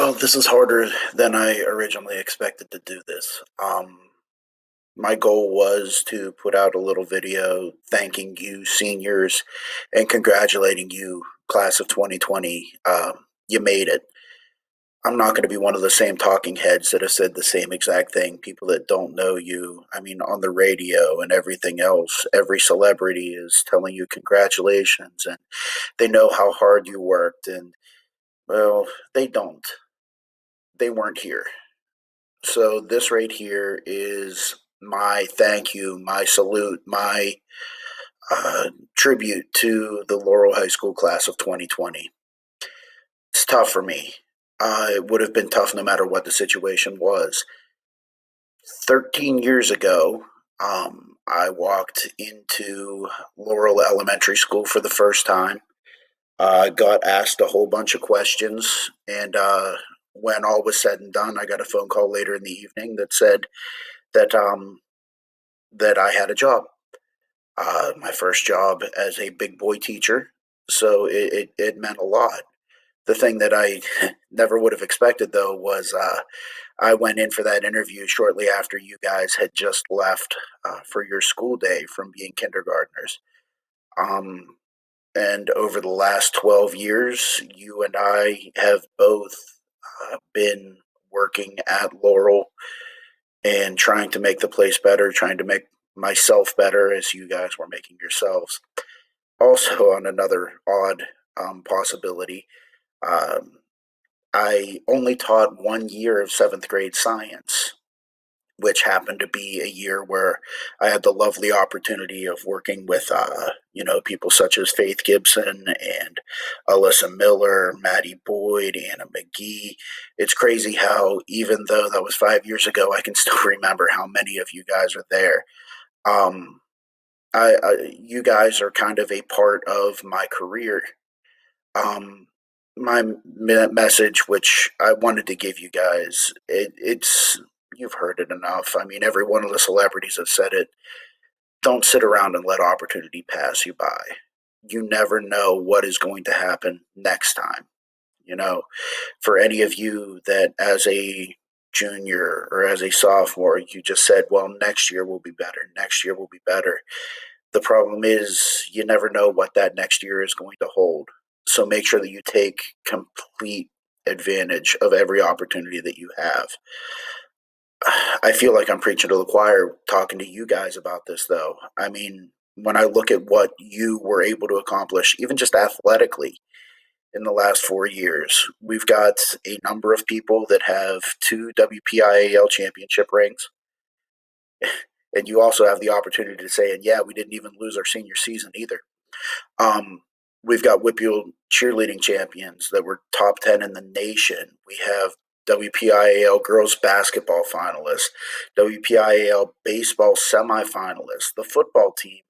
Well, this is harder than I originally expected to do this. My goal was to put out a little video thanking you, seniors, and congratulating you, class of 2020. You made it. I'm not going to be one of the same talking heads that have said the same exact thing. People that don't know you, I mean, on the radio and everything else, every celebrity is telling you congratulations and they know how hard you worked. And, well, they don't. They weren't here. So this right here is my thank you, my salute, my tribute to the Laurel High School class of 2020. It's tough for me. It would have been tough no matter what the situation was. 13 years ago, I walked into Laurel Elementary School for the first time. Got asked a whole bunch of questions, and when all was said and done, I got a phone call later in the evening that said that that I had a job, my first job as a big boy teacher. So it meant a lot. The thing that I never would have expected, though, was I went in for that interview shortly after you guys had just left for your school day from being kindergartners. Um, and over the last 12 years, you and I have both been working at Laurel and trying to make the place better, trying to make myself better as you guys were making yourselves. Also, on another odd possibility, um, I only taught 1 year of seventh grade science, which happened to be a year where I had the lovely opportunity of working with, people such as Faith Gibson and Alyssa Miller, Maddie Boyd, Anna McGee. It's crazy how, even though that was 5 years ago, I can still remember how many of you guys are there. Um, you guys are kind of a part of my career. Um, my message, which I wanted to give you guys, it's you've heard it enough. I mean, every one of the celebrities have said it. Don't sit around and let opportunity pass you by. You never know what is going to happen next time. You know, for any of you that as a junior or as a sophomore, you just said, well, next year will be better. Next year will be better. The problem is you never know what that next year is going to hold. So make sure that you take complete advantage of every opportunity that you have. I feel like I'm preaching to the choir talking to you guys about this, though. I mean, when I look at what you were able to accomplish, even just athletically, in the last 4 years, we've got a number of people that have two WPIAL championship rings. And you also have the opportunity to say, and yeah, we didn't even lose our senior season either. Um, we've got Whitfield cheerleading champions that were top 10 in the nation. We have WPIAL girls basketball finalists, WPIAL baseball semifinalists, the football team.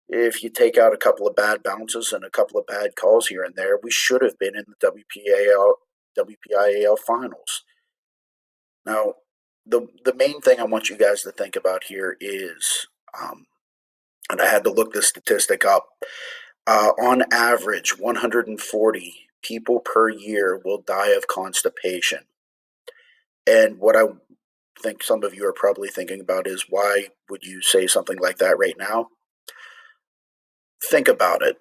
If you take out a couple of bad bounces and a couple of bad calls here and there, we should have been in the WPIAL finals. Now, the main thing I want you guys to think about here is, and I had to look this statistic up. On average, 140 people per year will die of constipation. And what I think some of you are probably thinking about is why would you say something like that right now? Think about it.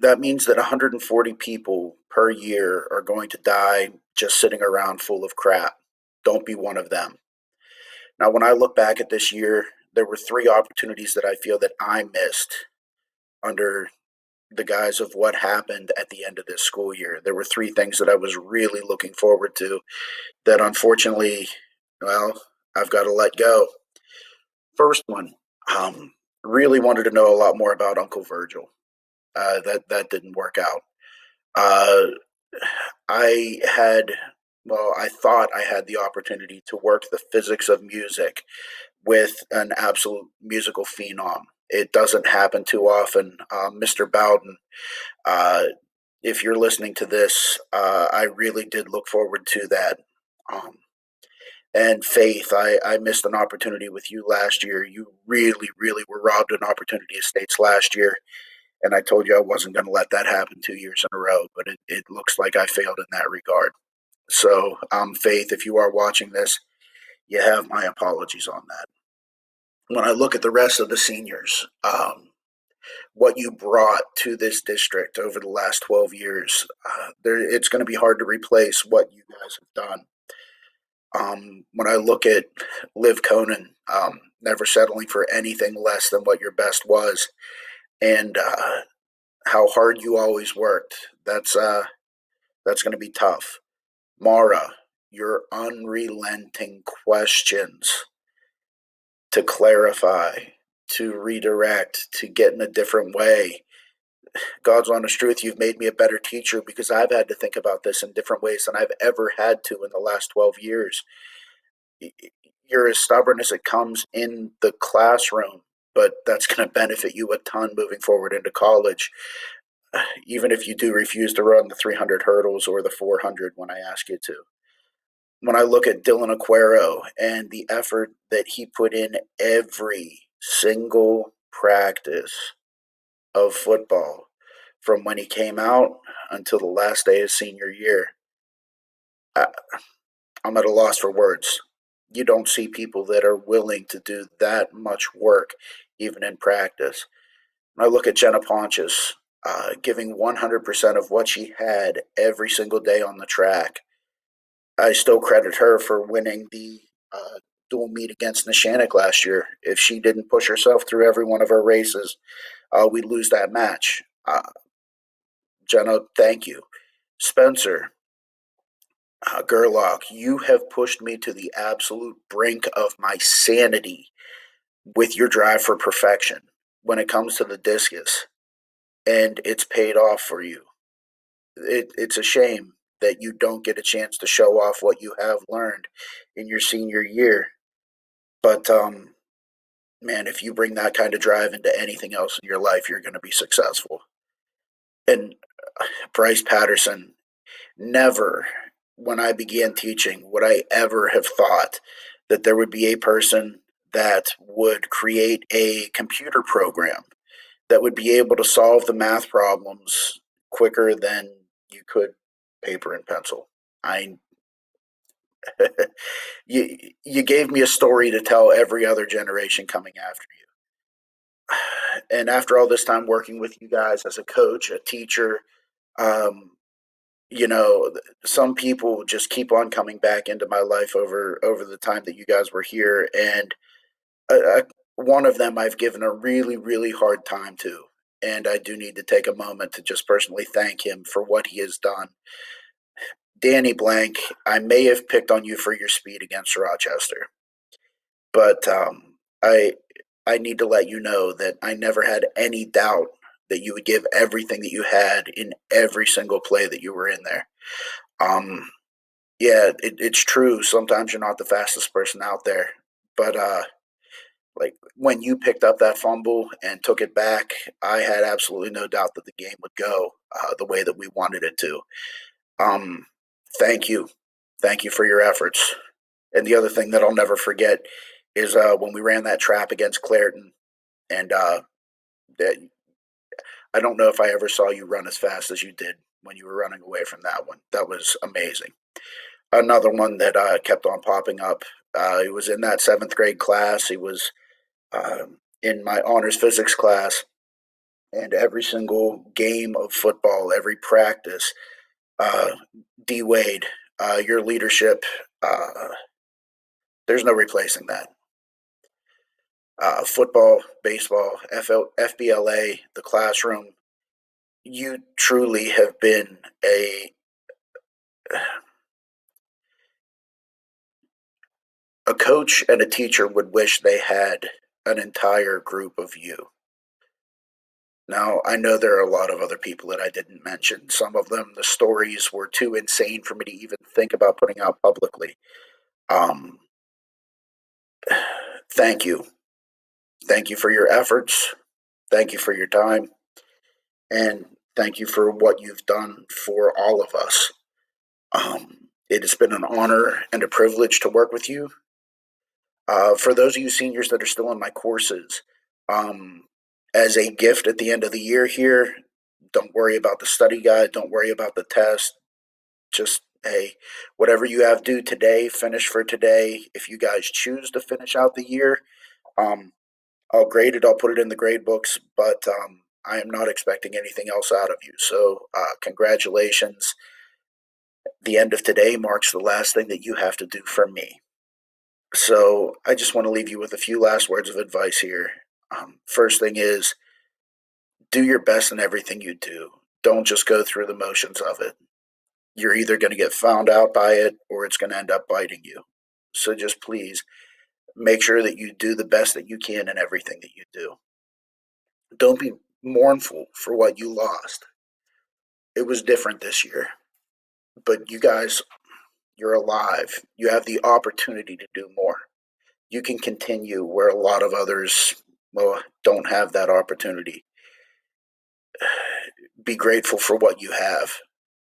That means that 140 people per year are going to die just sitting around full of crap. Don't be one of them. Now, when I look back at this year, there were three opportunities that I feel that I missed under the guise of what happened at the end of this school year. There were three things that I was really looking forward to that unfortunately, well, I've got to let go. First one, really wanted to know a lot more about Uncle Virgil. That didn't work out. Uh, I had, well, I thought I had the opportunity to work the physics of music with an absolute musical phenom. It doesn't happen too often. Mr. Bowden, uh, if you're listening to this, I really did look forward to that. Um, and Faith, I missed an opportunity with you last year. You really, really were robbed an opportunity of states last year. And I told you I wasn't going to let that happen 2 years in a row, but it looks like I failed in that regard. So, Faith, if you are watching this, you have my apologies on that. When I look at the rest of the seniors, what you brought to this district over the last 12 years, it's going to be hard to replace what you guys have done. When I look at Liv Conan, never settling for anything less than what your best was, and how hard you always worked, that's going to be tough. Mara, your unrelenting questions to clarify, to redirect, to get in a different way. God's honest truth, you've made me a better teacher because I've had to think about this in different ways than I've ever had to in the last 12 years. You're as stubborn as it comes in the classroom, but that's going to benefit you a ton moving forward into college, even if you do refuse to run the 300 hurdles or the 400 when I ask you to. When I look at Dylan Aquero and the effort that he put in every single practice of football from when he came out until the last day of senior year, I, I'm at a loss for words. You don't see people that are willing to do that much work, even in practice. When I look at Jenna Pontius, giving 100% of what she had every single day on the track, I still credit her for winning the dual meet against Nishanik last year. If she didn't push herself through every one of her races, we'd lose that match. Jenna, thank you. Spencer, Gerlach, you have pushed me to the absolute brink of my sanity with your drive for perfection when it comes to the discus, and it's paid off for you. It's a shame that you don't get a chance to show off what you have learned in your senior year. But man, if you bring that kind of drive into anything else in your life, you're going to be successful. And Bryce Patterson, never, when I began teaching, would I ever have thought that there would be a person that would create a computer program that would be able to solve the math problems quicker than you could paper and pencil. I you gave me a story to tell every other generation coming after you. And after all this time working with you guys as a coach, a teacher, um, you know, some people just keep on coming back into my life over the time that you guys were here, and one of them I've given a really hard time to, and I do need to take a moment to just personally thank him for what he has done. Danny Blank, I may have picked on you for your speed against Rochester, but I need to let you know that I never had any doubt that you would give everything that you had in every single play that you were in there. Um, yeah, it's true. Sometimes you're not the fastest person out there, but like when you picked up that fumble and took it back, I had absolutely no doubt that the game would go the way that we wanted it to. Um, thank you, thank you for your efforts. And the other thing that I'll never forget is when we ran that trap against Clareton, and that, I don't know if I ever saw you run as fast as you did when you were running away from that one. That was amazing. Another one that kept on popping up. He was in that seventh grade class. He was in my honors physics class, and every single game of football, every practice, uh, D Wade, your leadership, there's no replacing that. Football, baseball, FBLA, the classroom, you truly have been a coach and a teacher would wish they had an entire group of you. Now, I know there are a lot of other people that I didn't mention. Some of them, the stories were too insane for me to even think about putting out publicly. Um, thank you. Thank you for your efforts. Thank you for your time. And thank you for what you've done for all of us. It has been an honor and a privilege to work with you. For those of you seniors that are still in my courses, um, as a gift at the end of the year here, don't worry about the study guide, don't worry about the test. Just Hey, whatever you have due today, finish for today. If you guys choose to finish out the year, um, I'll grade it. I'll put it in the grade books, but I am not expecting anything else out of you. So, congratulations. The end of today marks the last thing that you have to do for me. So, I just want to leave you with a few last words of advice here. First thing is, do your best in everything you do. Don't just go through the motions of it. You're either going to get found out by it or it's going to end up biting you. So just please make sure that you do the best that you can in everything that you do. Don't be mournful for what you lost. It was different this year, but you guys, you're alive. You have the opportunity to do more. You can continue where a lot of others, well, don't have that opportunity. Be grateful for what you have.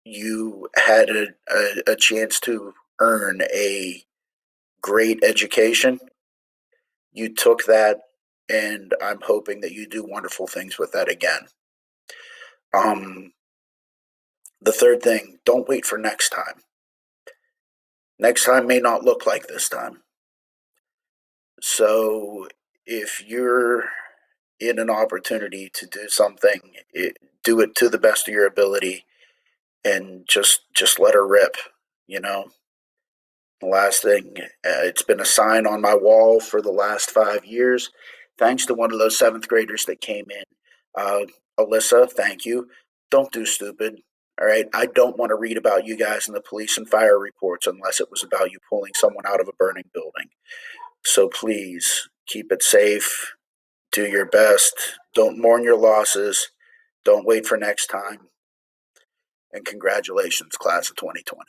You had a chance to earn a great education. You took that, and I'm hoping that you do wonderful things with that again. Um, the third thing, don't wait for next time. Next time may not look like this time. So if you're in an opportunity to do something, do it to the best of your ability and just let her rip, you know. Last thing, it's been a sign on my wall for the last 5 years. Thanks to one of those seventh graders that came in. Uh, Alyssa, thank you. Don't do stupid. All right. I don't want to read about you guys in the police and fire reports unless it was about you pulling someone out of a burning building. So please keep it safe. Do your best. Don't mourn your losses. Don't wait for next time. And congratulations, class of 2020.